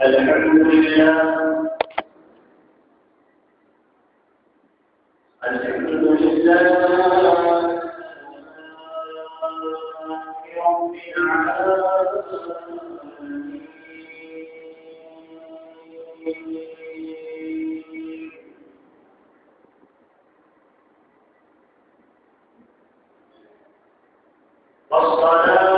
الحمد لله الحمد لله رب العالمين والصلاة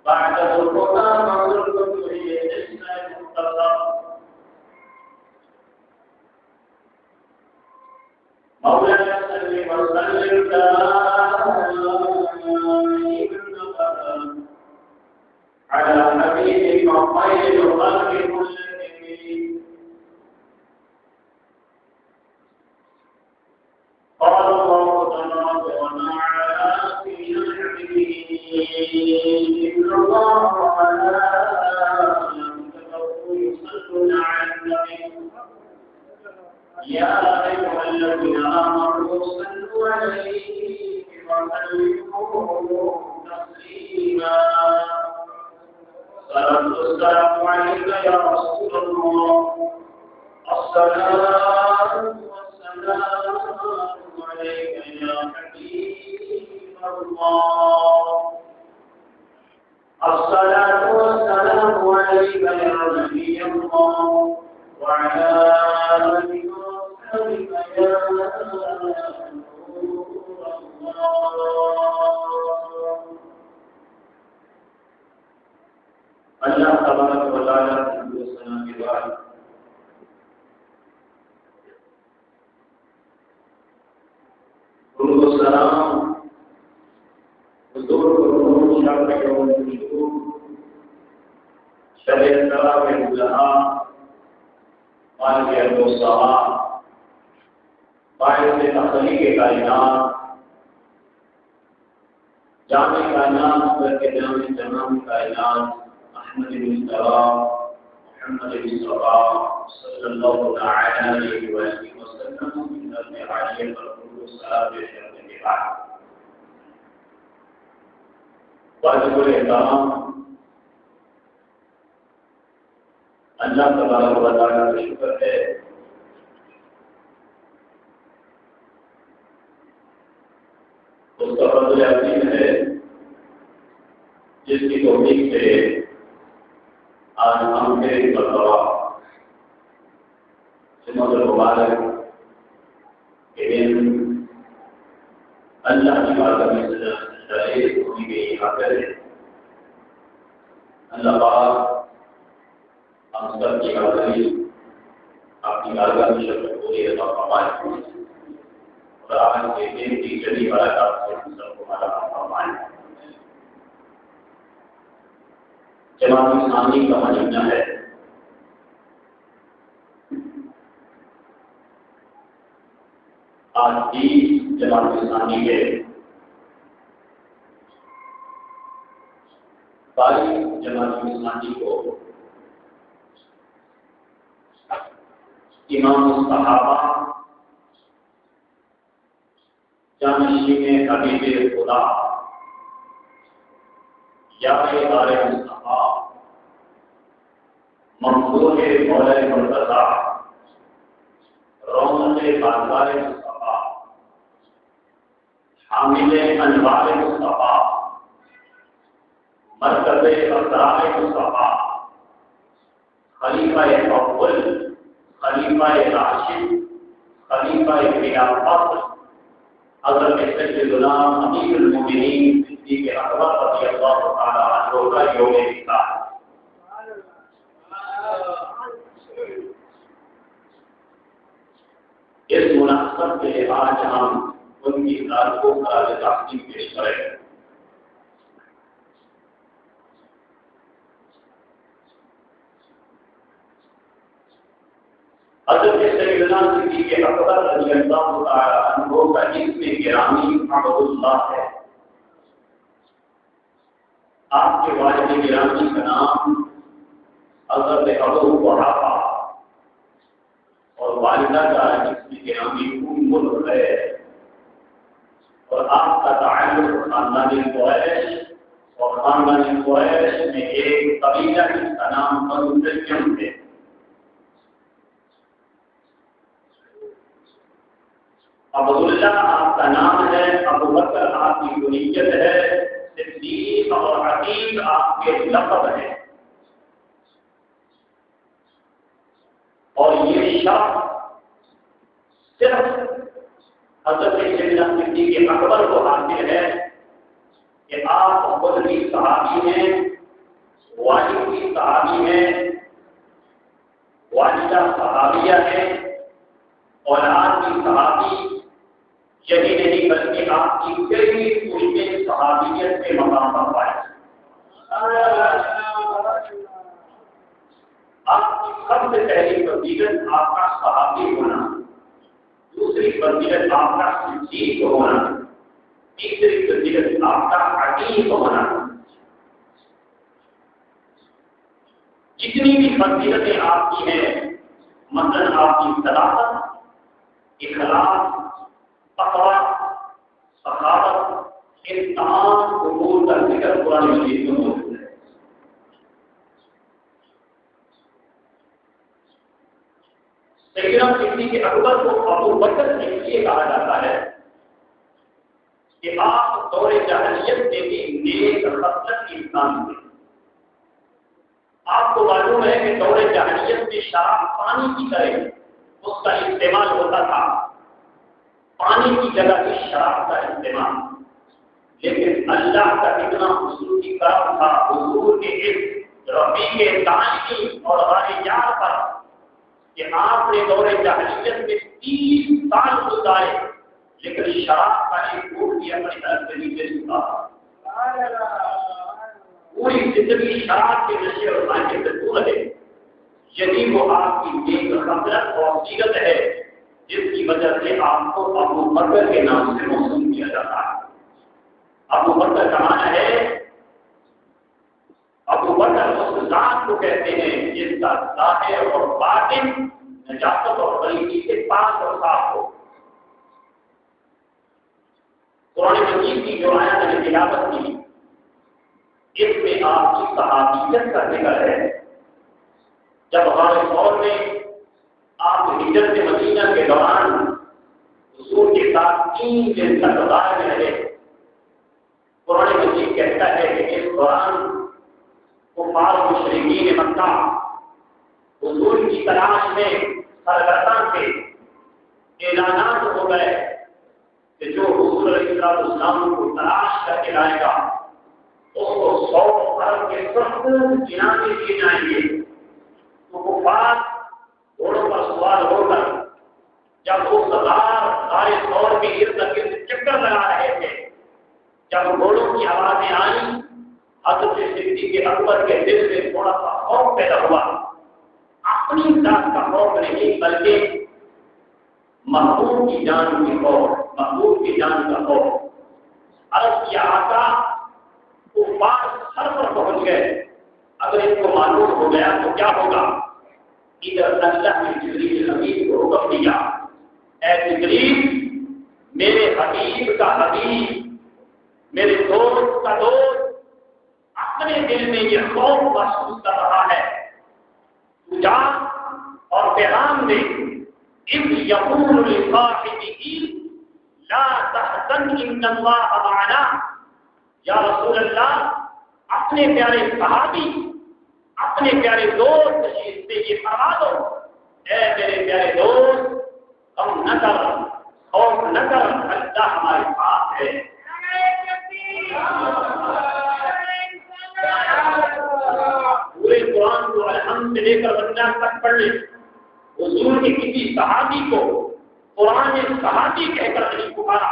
بعد ظهورنا منظوركم في اسمه المختصر مولانا صل وسلم دائما على حبيبك خير الخلق كلهم. قال الله تبارك وتعالى في نعمه إن الله وملائكته يصلون على النبي يا أيها الذين آمنوا صلوا عليه وسلموا تسليما. السلام عليك يا رسول الله. الصلاة والسلام عليك يا حبيب الله. الصلاة والسلام عليك يا نبي الله وعلى آلك وصحبك يا نور الله. اللہ تبارک و تعالی کی ثنا کے بعد درود و سلام حضور کو شرف یوم الشروق شب السلام الہا مالک الصحا باعث تخلیق کائنات جامع کائنات کے جامع کائنات محمد مصطفیٰ صلی اللہ تعالی علیہ وسلم من المعالیہ والقلوب الصلاة والسلام کے بعد واجب الاحترام اللہ تبارک و تعالی کا شکر ہے اس کا فضل عظیم ہے جس کی توفیق سے آج ہم کے مرتبہ جمعۃ المبارک کے دن اللہ کی بارگاہ میں سجدے ہونے کے حاضر ہیں. اللہ پاک ہم سب کی حاضری اپنی بارگاہ میں شرف پوری عطا فرمائے اور آج کے دن کی جلی برکات سے ہم سب کو مالا فرمائے. جماعت اسلامی کا مجمع ہے. آج بھی جماعت اسلامی کے ساری جماعت اسلامی کو امام الصحابہ جانشین حبیب خدا یا دار مصطفیٰ ممدوح مولا مرتضیٰ رونق بازار مصطفیٰ حامل انوار مصطفیٰ مرکز اسرار مصطفیٰ خلیفہ اول خلیفہ راشد خلیفہ خلافت حضرت سیدنا امیر المومنین صدیق اکبر رضی اللہ تعالی عنہ کا یوم وفات. اس مناسبت سے آج ہم ان کی ذات کو خراج تحسین پیش کریں. حضرت سیدنا صدیق اکبر رضی اللہ تعالی عنہ کا اسم گرامی عبد اللہ ہے. آپ کے والد گرامی کا نام حضرت ابو قحافہ اور والدہ کا اسم گرامی ام ہے اور آپ کا تعلق خاندان قریش اور خاندان قریش میں ایک قبیلہ جس کا نام بنو تیم ہے. عبداللہ آپ کا نام ہے، ابو بکر آپ کی کنیت ہے، صدیق اور عتیق آپ کے لقب ہیں. اور یہ شخص صرف حضرت سیدنا صدیق اکبر کو حاصل ہے کہ آپ خود بھی صحابی ہیں، والد بھی صحابی ہیں، والدہ صحابیہ ہے، اولاد بھی صحابی، یہی نہیں بلکہ آپ کی کئی پوچھیں صحابیت کے مقام پر پائے۔ آپ کی سب سے پہلی فضیلت آپ کا صحابی ہونا، دوسری فضیلت آپ کا صدیق ہونا، تیسری فضیلت آپ کا عتیق ہونا۔ جتنی بھی فضیلتیں آپ کی ہیں، مثلاً آپ کی صداقت، اخلاص، تقویٰ، سخاوت، ان تمام امور کا ذکر قرآن مجید میں موجود ہے۔ سیدنا صدیق اکبر کو ابو بکر اس لیے کہا جاتا ہے کہ آپ دور جاہلیت میں بھی نیک خصلت انسان تھے۔ آپ کو معلوم ہے کہ دور جاہلیت میں شراب پانی کی طرح اس کا استعمال ہوتا تھا، پانی کی جگہ کی شراب کا استعمال، لیکن اللہ کا اتنا خصوصی کرم تھا حضور کے اس رفیق دائمی اور غاریار پر کہ آپ نے دور جاہلیت میں 30 سال گزارے لیکن شراب کا ایک گھونٹ بھی اپنی طرف سے نیچے چھوٹا، پوری زندگی شراب کے نشے اور مائکے سے دور رہے۔ یہی وہ آپ کی نیک خصلت اور سیرت ہے جس کی وجہ سے آپ کو ابو بکر کے نام سے موسوم کیا جاتا ہے۔ ابو بکر کا معنی ہے، ابو بکر اس ذات کو کہتے ہیں جس کا ظاہر اور باطن نجاست اور غلیظی سے پاک اور صاف ہو۔ قرآن مجید کی جو آیت نے تلاوت کی، اس میں آپ کی صحابیت کا ذکر ہے۔ جب غار ثور میں آپ ہجرت مدینہ کے دوران حضور کے ساتھ 3 دن تک غار میں رہے، قرآن مجید کہتا ہے کہ اس دوران کفار مشرکین مکہ حضور کی تلاش میں سرگرداں تھے۔ اعلانات ہو گئے کہ جو حضور علیہ السلام کو تلاش کر کے لائے گا اس کو 100 ارب کے سخت انعام دیے جائیں گے۔ تو کفار گھوڑوں پر سوار ہو کر جب وہ غار ثور کے ارد گرد چکر لگا رہے تھے، جب گھوڑوں کی آوازیں آئیں، حضرت صدیق اکبر کے دل میں تھوڑا سا خوف پیدا ہوا، اپنی ذات کا خوف نہیں بلکہ محبوب کی جان کی خوف، محبوب کی جان کا خوف۔ عرض کیا آقا کفار سر پر پہنچ گئے، اگر اس کو معلوم ہو گیا تو کیا ہوگا؟ ادھر اللہ نے جبریل امین کو حکم دیا، اے جبریل میرے حبیب کا حبیب، میرے دوست کا دوست اپنے دل میں یہ خوف محسوس کر رہا ہے، تو جا اور پیغام دے، اذ یقول لصاحبہ لا تحزن ان اللہ معنا۔ یا رسول اللہ اپنے پیارے صحابی، اپنے پیارے دوست سے یہ فرما دو، اے میرے پیارے دوست غم نہ کر، خوف نہ کر، اللہ ہمارے ساتھ ہے۔ پورے قرآن کو الحمد سے لے کر بنیاد تک پڑھ لیں، حضور کے کسی صحابی کو قرآن صحابی کہہ کر نہیں پکارا۔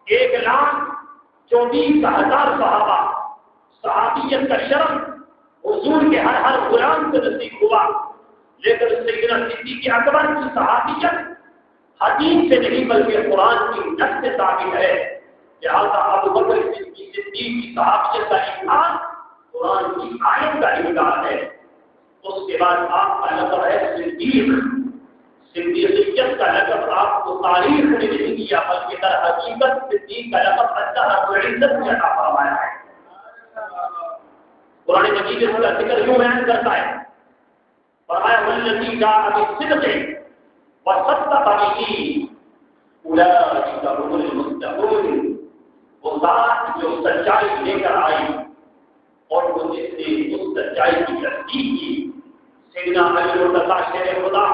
1,24,000 صحابہ، صحابیت کا شرف حضور کے ہر غلام کو نصیب ہوا، لیکن سیدنا صدیق اکبر کی صحابیت حدیث سے نہیں بلکہ قرآن کی نص سے ثابت ہے۔ لہٰذا ابو بکر صدیق کی صحابیت کا انکار قرآن کی آیت کا انکار ہے۔ اس کے بعد آپ کا لقب ہے صدیق۔ صدیقیت کا لقب آپ کو تاریخ نے نہیں دیا بلکہ در حقیقت صدیق کا لقب اللہ رب العزت نے عطا فرمایا ہے۔ قرآن مجید اس کا ذکر یوں بیان کرتا ہے، فرمایا والذی جاء بالصدق وصدق به اولئک هم المتقون۔ وہ ذات جو سچائی لے کر آئی اور وہ جس نے اس سچائی کی تصدیق کی۔ سیدنا علی مرتضیٰ شیر خدا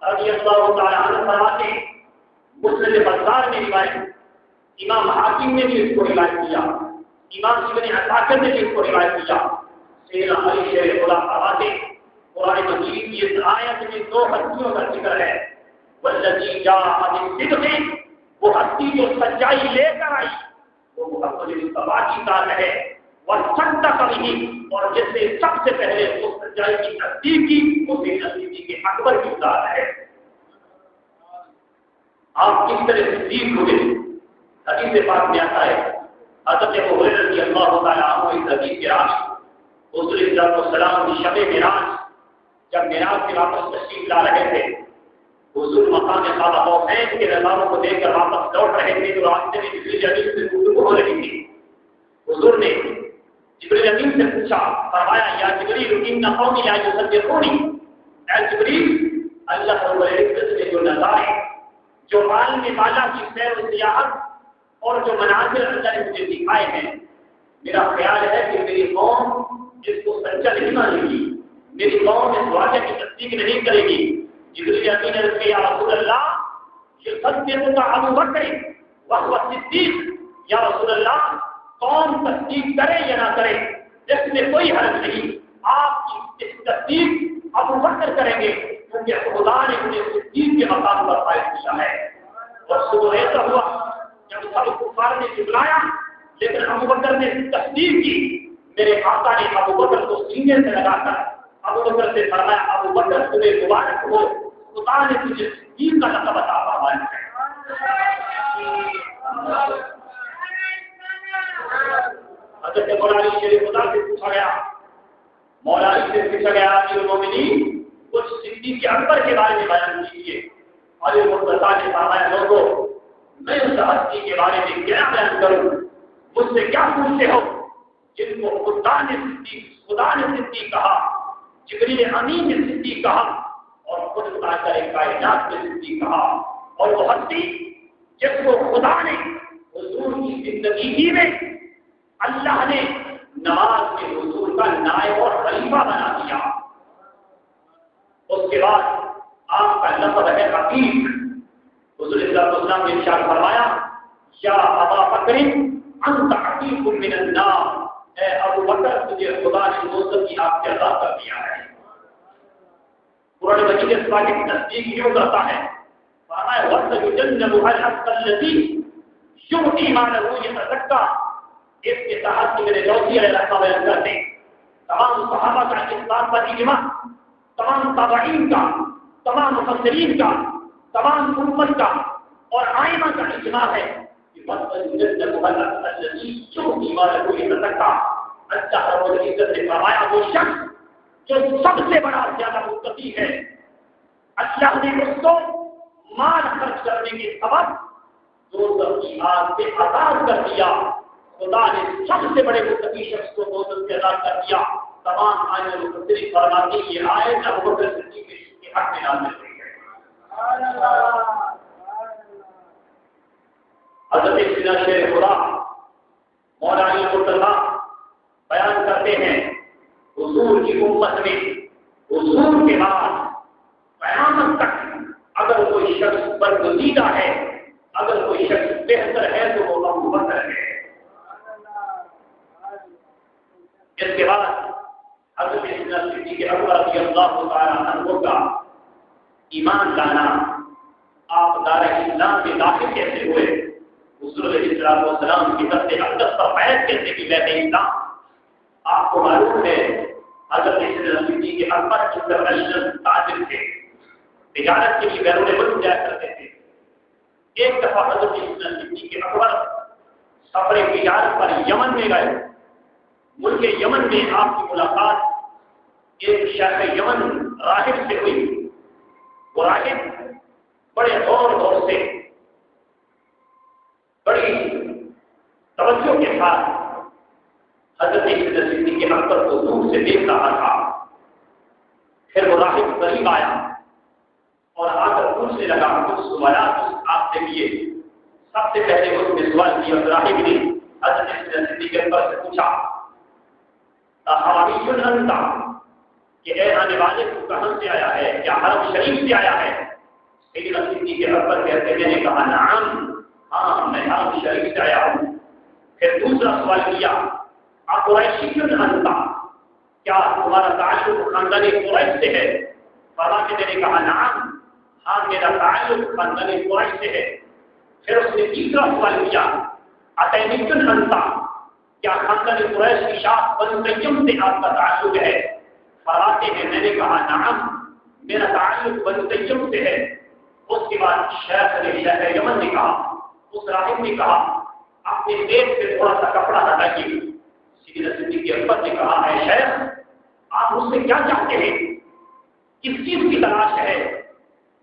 رضی اللہ تعالیٰ عنہ فرماتے ہیں، مسند بزار میں روایت، امام حاکم نے بھی اس کو روایت کیا، امام ابن عساکر نے اس کو روایت کیا. سیدنا علی شیر خدا فرماتے قرآن مجید کی اس آیت میں دو ہستیوں کا ذکر ہے. والذی جاء بالصدق، وہ ہستی جو سچائی لے کر آئی وہ محمد مصطفیٰ کی ذات ہے. وصدق به، اور جس نے سب سے پہلے اس سچائی کی تصدیق کی وہ سیدنا صدیق اکبر کی ذات ہے. آپ کس طرح تصدیق ہوئے؟ حدیث پاک میں آتا ہے حضرت ابو ہریرہ رضی اللہ تعالیٰ عنہ اس حدیث کے راوی حضور صلی اللہ علیہ وسلم کی شب معراج جب معراج سے واپس تشریف لا رہے تھے، حضور مقام کعبہ حسین کے نظاروں کو دیکھ کر واپس لوٹ رہے تھے تو راستے میں جبریل امین سے گفتگو ہو رہی تھی. حضور نے جبریل امین سے پوچھا، فرمایا یا جبریل ان قومی لا یصدقونی، اے جبریل اللہ رب العزت نے جو نظارے، جو عالم بالا کی سیر و سیاحت اور جو مناظر اللہ نے مجھے دکھائے ہیں، میرا خیال ہے کہ میری قوم اس کو سچا نہیں مانے گی، میری قوم اس واقعے کی تصدیق نہیں کرے گی. جبریل امین نے کہا یا رسول اللہ یہ صدق کا ابو بکر وهو صدیق، یا رسول اللہ قوم تصدیق کرے یا نہ کرے اس میں کوئی حرج نہیں، آپ کی اس تصدیق ابو بکر کریں گے کیونکہ خدا نے انہیں صدیق کے مقام پر فائز کیا ہے. اور صبح ایسا ہوا جب سب کفار نے جھٹلایا لیکن ابو بکر نے تصدیق کی. میرے آقا نے ابو بکر کو سینے سے لگا کر ابو بکر سے فرمایا ابو بکر تمہیں مبارک ہو، خدا نے تجھے صدیق کا لقب عطا فرمایا ہے. حضرت مولا علی شیر خدا سے پوچھا گیا، مولا علی سے پوچھا گیا امیر المومنین کچھ صدیق اکبر کے بارے میں بیان کیجیے. علی مرتضیٰ نے فرمایا لوگوں میں اس ہستی کے بارے میں کیا بیان کروں، مجھ سے کیا پوچھتے ہو جن کو خدا نے صدیق کہا، جبریل امین نے صدیق کہا اور خود خدا کائنات نے صدیق کہا. اور وہ ہستی جس کو خدا نے حضور کی زندگی ہی میں اللہ نے نماز میں حضور کا نائب اور خلیفہ بنا دیا. اس کے بعد آپ کا لقب ہے عقیق. حضور صلی اللہ علیہ وسلم نے ارشاد فرمایا یا ابا بکر انت عقیق من النار، اے ابو بکر تجھے خدا نے دوزخ کی آگ سے آزاد کر دیا ہے. قرآن مجید اس بات کی تصدیق کیوں کرتا ہے؟ فرمایا وَسَيُجَنَّبُهَا الْأَتْقَى الَّذِي يُؤْتِي مَالَهُ يَتَزَكَّىٰ. اس کے تحت میرے دوستی علیہ السلام بیان کرتے ہیں تمام صحابہ کا اس بات پر اجماع، تمام تابعین کا، تمام مفسرین کا، تمام امت کا اور ائمہ کا اجماع ہے کہ وَسَيُجَنَّبُهَا الَّذِي يُؤْتِي مَالَهُ يَتَزَكَّىٰ. اللہ رب العزت نے فرمایا وہ شخص جو سب سے بڑا زیادہ متقی ہے، اللہ نے اس کو مال خرچ کرنے کے سبب دوزخ کی آگ سے آزاد کر دیا. خدا نے سب سے بڑے متقی شخص کو دوزخ سے آزاد کر دیا. تمام آئے مفسرین فرماتے ہیں یہ آیت ابو بکر صدیق کے حق میں نازل ہوئی ہے. حضرت سیدنا شیر خدا مولا علی مرتضیٰ بیان کرتے ہیں حضور کی امت میں حضور کے بعد قیامت تک اگر کوئی شخص برگزیدہ ہے، اگر کوئی شخص بہتر ہے تو وہ ابو بکر ہے. اس کے بعد حضرت سیدنا صدیق اکبر رضی اللہ تعالیٰ عنہ کا ایمان لانا، آپ دار اسلام میں داخل کیسے ہوئے، حضور علیہ السلام کی طرف سے اقدس پر بیعت کیسے کی بیعت اسلام. آپ کو معلوم ہے حضرت سیدنا صدیق اکبر انٹرنیشنل تاجر تھے، تجارت کے لیے بیرون ملک جایا کرتے تھے. ایک دفعہ حضرت سیدنا صدیق اکبر سفر تجارت پر یمن میں گئے. ملک یمن میں آپ کی ملاقات ایک شیخ یمن راہب سے ہوئی. وہ راہب بڑے زور سے بڑی توجہ کے ساتھ حضرت سیدنا صدیق اکبر کو دور سے دیکھ رہا تھا. پھر وہ راہب قریب آیا اور آ کر پوچھنے لگا کچھ سوالات آپ سے کیے. سب سے پہلے اس نے سوال کیا، راہب نے حضرت سیدنا صدیق اکبر سے پوچھا حرامی انت، کہ اے آنے والے تو کہاں سے آیا ہے، کیا حرم شریف سے آیا ہے؟ سیدنا صدیق اکبر کہتے ہیں، میں نے کہا نعم، ہاں میں حرم شریف سے آیا ہوں. پھر دوسرا دوسرا سوال کیا قریشی انتا، کیا تمہارا تعلق خاندان قریش سے ہے؟ فرمایا کہ میں نے کہا نعم، ہاں میرا تعلق خاندان قریش سے ہے۔ پھر اس نے تیسرا سوال کیا اتیمی انتا، کیا خاندان قریش کی شاخ بنو تیم سے آپ کا تعلق ہے؟ فرماتے ہیں میں نے کہا نعم، میرا تعلق بنو تیم سے ہے۔ اس کے بعد شیخ یمن نے کہا، اس راہب نے کہا اپنے پیٹ سے تھوڑا سا کپڑا ہٹائیے۔ سیدنا صدیق اکبر نے کہا اے شیخ آپ مجھ سے کیا چاہتے ہیں، کس چیز کی تلاش ہے؟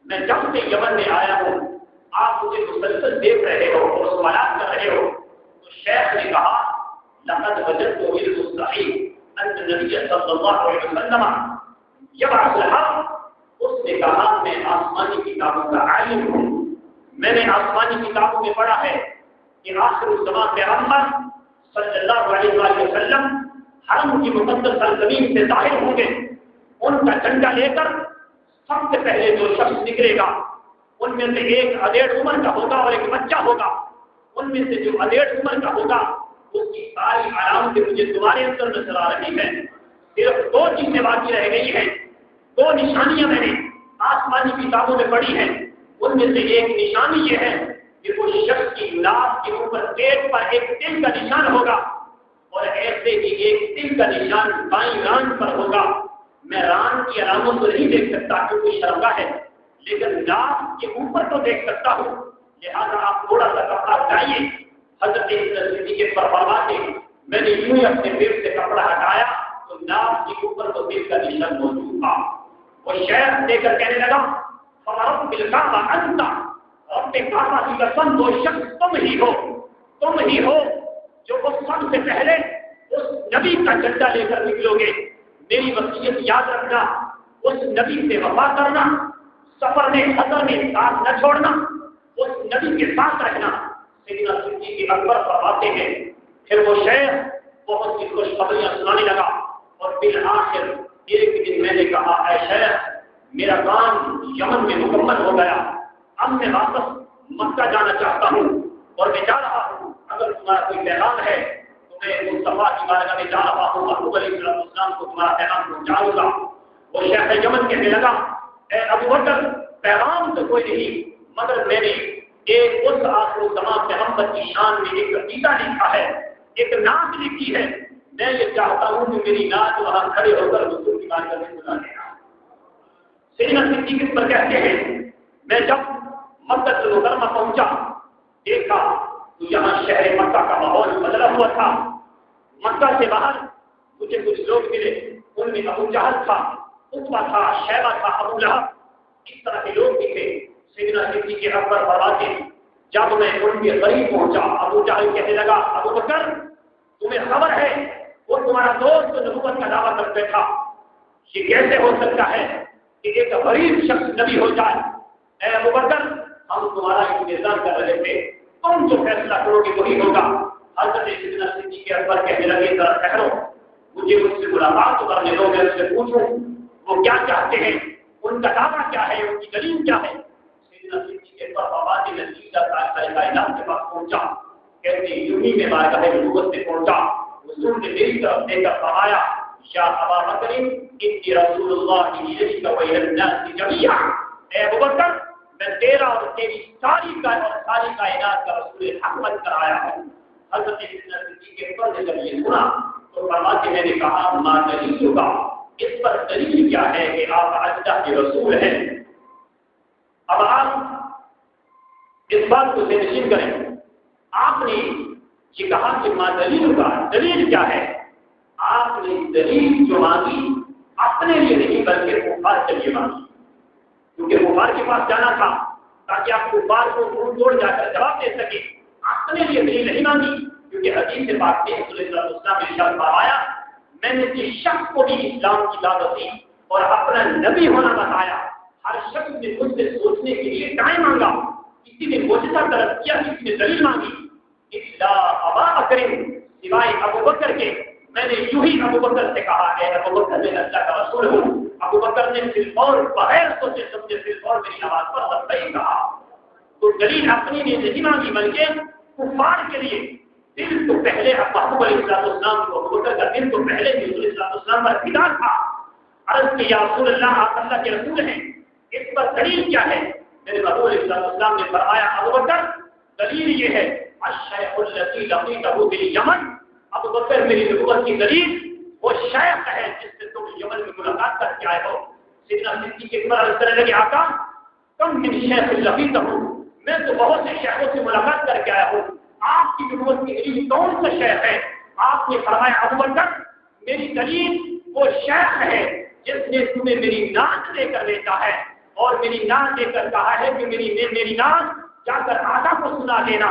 میں جب سے یمن میں آیا ہوں آپ مجھے مسلسل دیکھ رہے ہو اور سوالات کر رہے ہو۔ تو شیخ نے کہا لقد وجدت بالمستحيل ان النبي صلی اللہ علیہ وسلم یبعث الحق۔ اس نے کہا میں آسمانی کتابوں کا عالم ہوں، میں نے آسمانی کتابوں میں پڑھا ہے کہ آخر الزمان پیغمبر صلی اللہ علیہ وآلہ وسلم حرم کی مقدس سرزمین سے ظاہر ہوں گے، ان کا جھنڈا لے کر سب سے پہلے جو شخص نکلے گا ان میں سے ایک ادھیڑ عمر کا ہوگا اور ایک بچہ ہوگا۔ ان میں سے جو ادھیڑ عمر کا ہوگا اس کی ساری علامتیں مجھے تمہارے اندر نظر آ رہی ہیں، صرف دو چیزیں باقی رہ گئی ہیں، دو نشانیاں میں نے آسمانی کتابوں میں پڑھی ہیں۔ ان میں سے ایک نشانی یہ ہے کہ اس شخص کی لاش کے اوپر پیٹ پر ایک تل کا نشان ہوگا اور ایسے ہی ایک تل کا نشان بائیں ران پر ہوگا۔ میں ران کی علامت تو نہیں دیکھ سکتا کیونکہ شرمگاہ ہے، لیکن لاش کے اوپر تو دیکھ سکتا ہوں، لہذا آپ تھوڑا سا کپڑا ہٹائیے۔ حضرت صدیق پر فرماتے میں نے یوں ہی اپنے پیٹ سے کپڑا ہٹایا تو لاش کے اوپر تو تل کا نشان موجود تھا۔ وہ شیخ دے کر کہنے لگا فرب بالکعبہ انت، رب کعبہ کی قسم وہ شخص تم ہی ہو جو اس سب سے پہلے اس نبی کا جھنڈا لے کر نکلو گے۔ میری وصیت یاد رکھنا، اس نبی سے وفا کرنا، سفر میں حضر میں ساتھ نہ چھوڑنا، اس نبی کے ساتھ رہنا۔ سیدنا صدیق اکبر فرماتے ہیں پھر وہ شیخ بہت سی خوشخبریاں سنانے لگا اور بالآخر ایک دن میں نے کہا اے شیخ میرا کام یمن میں مکمل ہو گیا، اب میں واپس مکہ جانا چاہتا ہوں اور میں جا رہا ہوں، اگر تمہارا کوئی پیغام ہے تو میں مصطفیٰ کی بارگاہ میں جا رہا ہوں، محبوب علیہ السلام کو تمہارا پیغام پہنچاؤں گا۔ وہ شیخ یمن کہنے لگا اے ابو بکر پیغام تو کوئی نہیں، مگر میں نے ایک اس آخر الزمان پیغمبر کی شان میں ایک عقیدہ لکھا ہے، ایک نعت لکھی ہے، میں یہ چاہتا ہوں کہ میری نعت وہاں کھڑے ہو کر حضور کی بارگاہ میں سنا دینا۔ سیدنا صدیق اس پر کہتے ہیں میں جب مکہ المکرمہ پہنچا دیکھا تو یہاں شہر مکہ کا ماحول بدلا ہوا تھا۔ مکہ سے باہر مجھے کچھ لوگ ملے، ان میں ابو جہل تھا، عتبہ تھا، شیبہ تھا، ابو لہب، اس طرح کے لوگ بھی تھے۔ سیدنا صدیق اکبر فرماتے جب میں ان کے قریب پہنچا ابو جہل کہنے لگا ابو بکر تمہیں خبر ہے وہ تمہارا دوست نبوت کا دعویٰ کر بیٹھا، یہ کیسے ہو سکتا ہے کہ ایک غریب شخص نبی ہو جائے؟ اے ابو بکر ہم تمہارا انتظار کر رہے تھے، تم جو فیصلہ کرو گے وہی ہوگا۔ حضرت سیدنا صدیق اکبر کہنے لگے ذرا ٹھہرو، مجھے اس سے ملاقات کرنے دو، میں اس سے پوچھوں وہ کیا چاہتے ہیں، ان کا دعویٰ کیا ہے، ان کی دلیل کیا ہے۔ سیدنا صدیق اکبر بابا نے سیدھا کائنات کے پاس پہنچا، کہتے یوں ہی میں بارگاہ نبوت سے پہنچا، حضور نے میری طرف دے کر فرمایا یا ابا بکر انی رسول اللہ الیک و الی الناس جميعا، اے ابو بکر میں تیرا اور تیری ساری کائنات کا رسول حق بن کر آیا ہوں۔ حضرت صدیق اکبر نے جب یہ سنا تو فرماتے میں نے کہا ما دلیل ہوگا، اس پر دلیل کیا ہے کہ آپ اللہ کے رسول ہیں۔ اب آپ اس بات کو ذہن کریں، آپ نے یہ کہا کہ ما دلیل ہوگا، دلیل کیا ہے؟ آپ نے دلیل جو مانگی اپنے لیے نہیں بلکہ کفار کے لیے مانگی، کیونکہ کفار کے پاس جانا تھا تاکہ آپ کفار کو منہ توڑ جا کر جواب دے سکے۔ اپنے لیے دلیل نہیں مانگی، کیونکہ حدیث پاک میں صلی اللہ علیہ وسلم نے ارشاد فرمایا میں نے جس شخص کو بھی اسلام کی دعوت دی اور اپنا نبی ہونا بتایا، ہر شخص نے مجھ سے سوچنے کے لیے ٹائم مانگا، کسی نے معجزہ طلب کیا، کسی نے دلیل مانگی، الا ابا بکر سوائے ابو بکر کے میں نے یوں ہی ابو بکر سے کہا ہے ابو بکر میں اللہ کا رسول ہوں۔ ابو بکر نے صرف اور بغیر سوچے سمجھے صرف اور میری آواز پر صحیح کہا۔ تو دلیل اپنی نے نہیں مانگی بلکہ کفار کے لیے، دل تو پہلے محبوب علیہ السلام کو ابو بکر کا دل تو پہلے بھی رسول اللہ صلی اللہ علیہ وسلم پر فدا تھا. عرض کہ یا رسول اللہ آپ اللہ کے رسول ہیں, اس پر دلیل کیا ہے؟ میرے محبوب علیہ السلام نے فرمایا ابو بکر دلیل یہ ہے الشیخ الذی لقیتہ بالیمن, ابو بکر میری نبوت کی دلیل وہ شیخ ہے جس سے تم یمن میں ملاقات کر کے آئے ہو. سیدنا صدیق اکبر عرض کرنے لگے آقا کم من شیخ لقیتہ, میں تو بہت سے شیخوں سے ملاقات کر کے آیا ہوں, آپ کی نبوت کی دلیل کون سا شیخ ہے؟ آپ نے فرمایا ابو بکر میری دلیل وہ شیخ ہے جس نے تمہیں میری نعت دے کر لیتا ہے اور میری نعت دے کر کہا ہے کہ میری نعت جا کر آقا کو سنا دینا.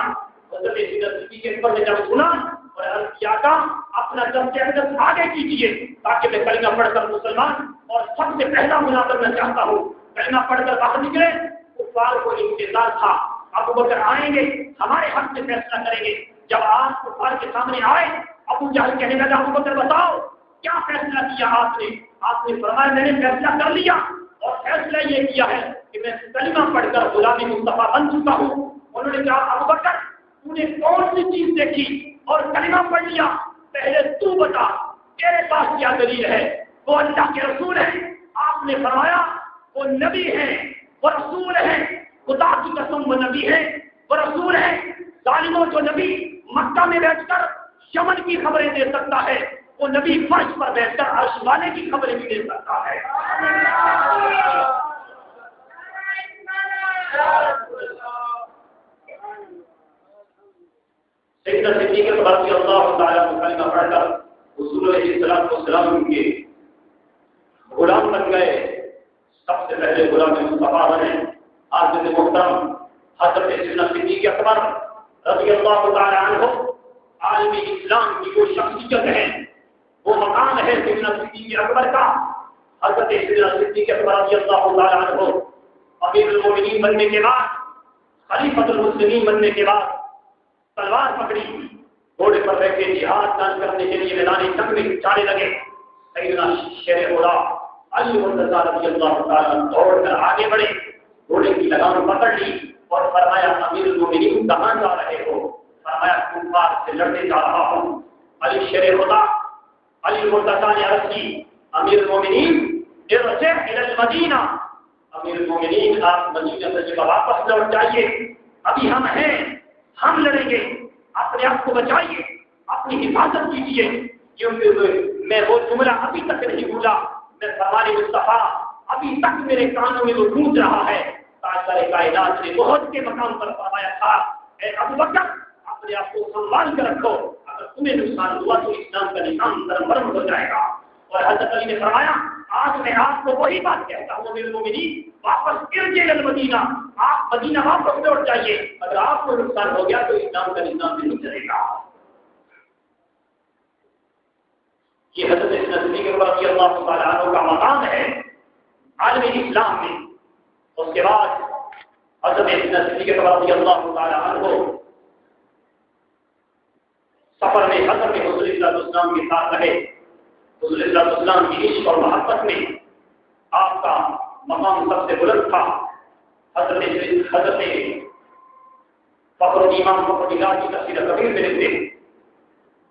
حضرت صدیق اکبر نے جب سنا اور عرض کیا کہ اپنا درجہ اقدس آگے کیجیے تاکہ میں کلمہ پڑھ کر مسلمان اور سب سے پہلا مناظر کرنا چاہتا ہوں. کلمہ پڑھ کر باہر نکلے, کفار کو انتظار تھا ابو بکر آئیں گے ہمارے حق سے فیصلہ کریں گے. جب آپ کفار کے سامنے آئے ابو جہل کہنے لگا ابو بکر بتاؤ کیا فیصلہ کیا آپ نے؟ آپ نے فرمایا میں نے فیصلہ کر لیا اور فیصلہ یہ کیا ہے کہ میں کلمہ پڑھ کر غلامی مصطفیٰ بن چکا ہوں. انہوں نے کہا ابو بکر تو نے کون سی چیز دیکھی اور کلمہ پڑھ لیا؟ پہلے تو بتا تیرے پاس کیا دلیل ہے؟ وہ اللہ کے رسول ہیں. آپ نے فرمایا وہ نبی ہیں, وہ رسول ہیں, خدا کی قسم وہ نبی ہیں, وہ رسول ہیں. ظالموں جو نبی مکہ میں بیٹھ کر یمن کی خبریں دے سکتا ہے وہ نبی فرش پر بیٹھ کر عرش والے کی خبریں بھی دے سکتا ہے. سیدنا صدیق رضی اللہ تعالیٰ عنہ کلمہ پڑھ کر حضور علیہ السلام کے غلام بن گئے. سب سے پہلے غلام مصطفیٰ بنے حضرت محترم حضرت سیدنا صدیق اکبر رضی اللہ تعالیٰ عنہ. عالم اسلام کی وہ شخصیت ہے, وہ مقام ہے سیدنا صدیق اکبر کا. حضرت سیدنا صدیق اکبر رضی اللہ تعالیٰ عنہ امیر المومنین بننے کے بعد, خلیفۃ المسلمین بننے کے بعد تلوار پکڑی, گھوڑے پر بیٹھ کے جہاد کرنے کے لیے میدان جنگ میں جانے لگے. سیدنا شیر خدا علی مرتضیٰ رضی اللہ تعالیٰ دوڑ کر آگے بڑھے, گھوڑے کی لگام پکڑ لی اور فرمایا امیر المومنین کہاں جا رہے ہو؟ فرمایا کفار سے لڑنے جا رہا ہوں. علی شیر خدا علی مرتضیٰ نے عرض کی امیر المومنین ارجع الی المدینہ, امیر المومنین آپ مدینہ سے واپس لوٹ جائیے, ابھی ہم ہیں, ہم لڑیں گے, اپنے آپ کو بچائیے, اپنی حفاظت کیجیے. کیونکہ میں وہ جملہ ابھی تک نہیں بھولا, میں فرمان مصطفیٰ ابھی تک میرے کانوں میں وہ گونج رہا ہے. تاجدار کائنات نے بہت کے مقام پر فرمایا تھا اے ابو بکر اپنے آپ کو سنبھال کر رکھو, اگر تمہیں نقصان ہوا تو اسلام کا نظام درمرم ہو جائے گا. اور حضرت علی نے فرمایا آج میں آپ کو وہی بات کہتا ہوں میرے مومنین واپس ارجع الی المدینہ, آپ مدینہ واپس لوٹ جائیے. اگر آپ کو نقصان ہو گیا تو اسلام کا نظام نہیں چلے گا. یہ حضرت صدیق رضی اللہ تعالیٰ عنہ کا مقام ہے عالم اسلام میں. اس کے بعد حضرت صدیق رضی اللہ تعالیٰ عنہ سفر میں حضرت حضور صلی اللہ علیہ وسلم کے ساتھ رہے. حضور صلی اللہ علیہ وسلم کی عشق اور محبت میں آپ کا مقام سب سے بلند تھا. حضرت فخر الامام فخر اللہ کی تفسیر کبیر میں لکھتے ہیں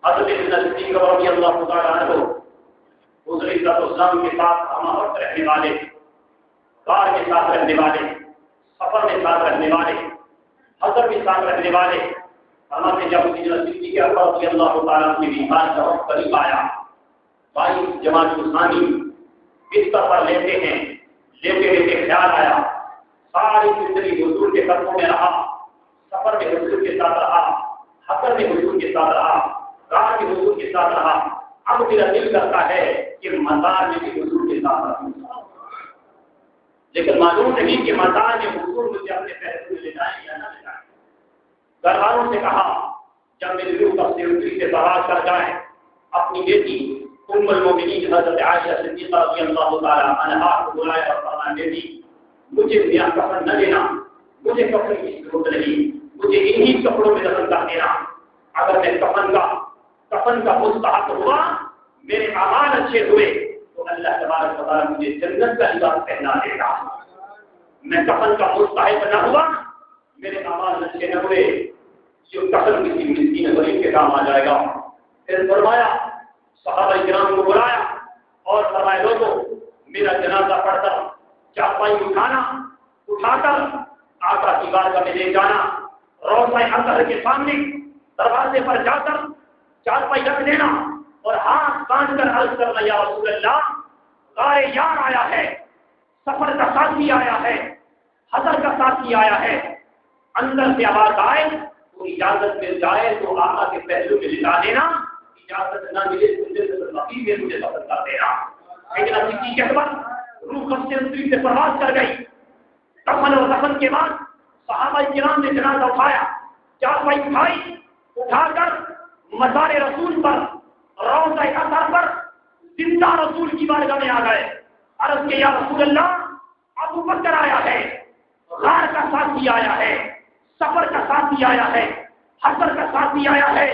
حضرت صدیق رضی اللہ تعالیٰ عنہ حضور صلی اللہ علیہ وسلم کے ساتھ ہم وقت رہنے والے, غار کے ساتھ رہنے والے, سفر میں ساتھ رہنے والے, حضر کے ساتھ رہنے والے. ہمارے جب صدیق اکبر رضی اللہ تعالیٰ عنہ کی بیمار کا وقت قریب آیا, 22 جماعت الثانی بستر پر لیتے ہیں, لیتے لیتے خیال آیا ساری زندگی حضور کے قدموں میں رہا, سفر میں حضور کے ساتھ رہا, حضر میں حضور کے ساتھ رہا, غار میں حضور کے ساتھ رہا. اب میرا دل کرتا ہے کہ مزار میں بھی حضور کے ساتھ رہا, لیکن معلوم نہیں کہ مزار میں حضور مجھے اپنے پیسے میں لے جائیں یا نہ لے جائیں. گھر والوں سے کہا جب میری روح اپنی روٹی سے سوال کر جائے, اپنی بیٹی ام المومنین حضرت عائشہ صدیقہ رضی اللہ تعالیٰ عنہا کو بلائے اور فرمایا بیٹی مجھے نیا کفن نہ دینا, مجھے کفن کی ضرورت نہیں, مجھے انہی کپڑوں میں دفن کر دینا. اگر میں کفن کا مستحق ہوا, میرے اعمال اچھے ہوئے تو اللہ تبارک و تعالیٰ مجھے جنت کا لباس پہنا دے گا. میں کفن کا مستحق نہ ہوا, میرے اعمال اچھے نہ ہوئے, یہ کفن کسی مسکین غریب کے کام آ جائے گا. پھر فرمایا صحابہ کرام کو بلایا اور فرمایا لوگوں میرا جنازہ پڑھ کر چارپائی اٹھا کر آقا کی بارگاہ میں لے جانا. روضہ اطہر کے سامنے دروازے پر جا کر چارپائی رکھ دینا اور ہاتھ باندھ کر عرض کرنا یا رسول اللہ غار یار آیا ہے, سفر کا ساتھی آیا ہے, حضر کا ساتھی آیا ہے. اندر سے آواز آئے تو اجازت مل جائے تو آقا کے پہلو میں لٹا دینا, اجازت نہ ملے تو مجھے سفر کر دینا. لیکن ابھی کے بعد روح قبض سے پرواز کر گئی. دفن اور دفن کے بعد صحابہ کرام نے جنازہ اٹھایا, چارپائی اٹھائی, اٹھا کر مزار رسول پر روضہ اطہر پر زندہ رسول کی بارگاہ میں آ گئے. عرض کہ یا رسول اللہ ابو بکر آیا ہے, غار کا ساتھی آیا ہے, سفر کا ساتھی آیا ہے, حشر کا ساتھی آیا ہے.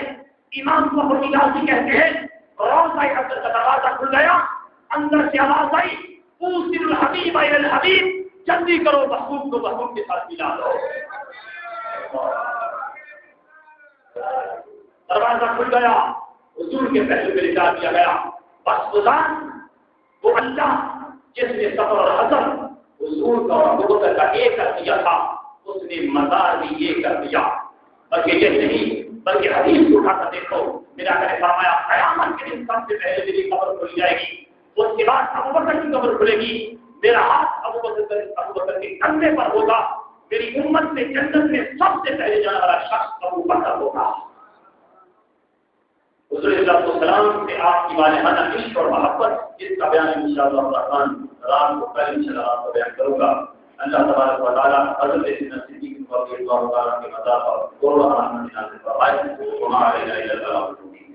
امام ظفر الغازی کہتے ہیں روضہ اطہر کا دروازہ کھل گیا, اندر سے آواز آئی اوصل الحبیب الی الحبیب, جلدی کرو محبوب کو محبوب کے ساتھ ملا دو. دروازہ کھل گیا, حضور کے پہلو میں لٹا دیا گیا. بس خدا وہ اللہ جس نے سفر اور حضر حضور کا اور ابو بکر کا ایک کر دیا تھا, اس نے مزار بھی یہ کر دیا. بلکہ یہ نہیں بلکہ حدیث کو اٹھا کر دیکھو, میرا نے فرمایا قیامت کے دن سب سے پہلے میری قبر کھل جائے گی, اس کے بعد ابو بکر کی قبر کھلے گی. میرا ہاتھ ابو بکر کے کندھے پر ہوگا. میری امت میں جنت میں سب سے پہلے جانے والا شخص ابو بکر ہوگا. حضور صلی اللہ علیہ وسلم سے آپ کی والہانہ عشق اور محبت جس کا بیان انشاءاللہ الرحمن رات کو کل انشاءاللہ آپ کو بیان کروں گا. اللہ تبارک و تعالی حضرت سیدنا صدیق رضی اللہ تعالی عنہ کے مزار پر قرآن نازل فرمائے. وما علینا الا البلاغ المبین.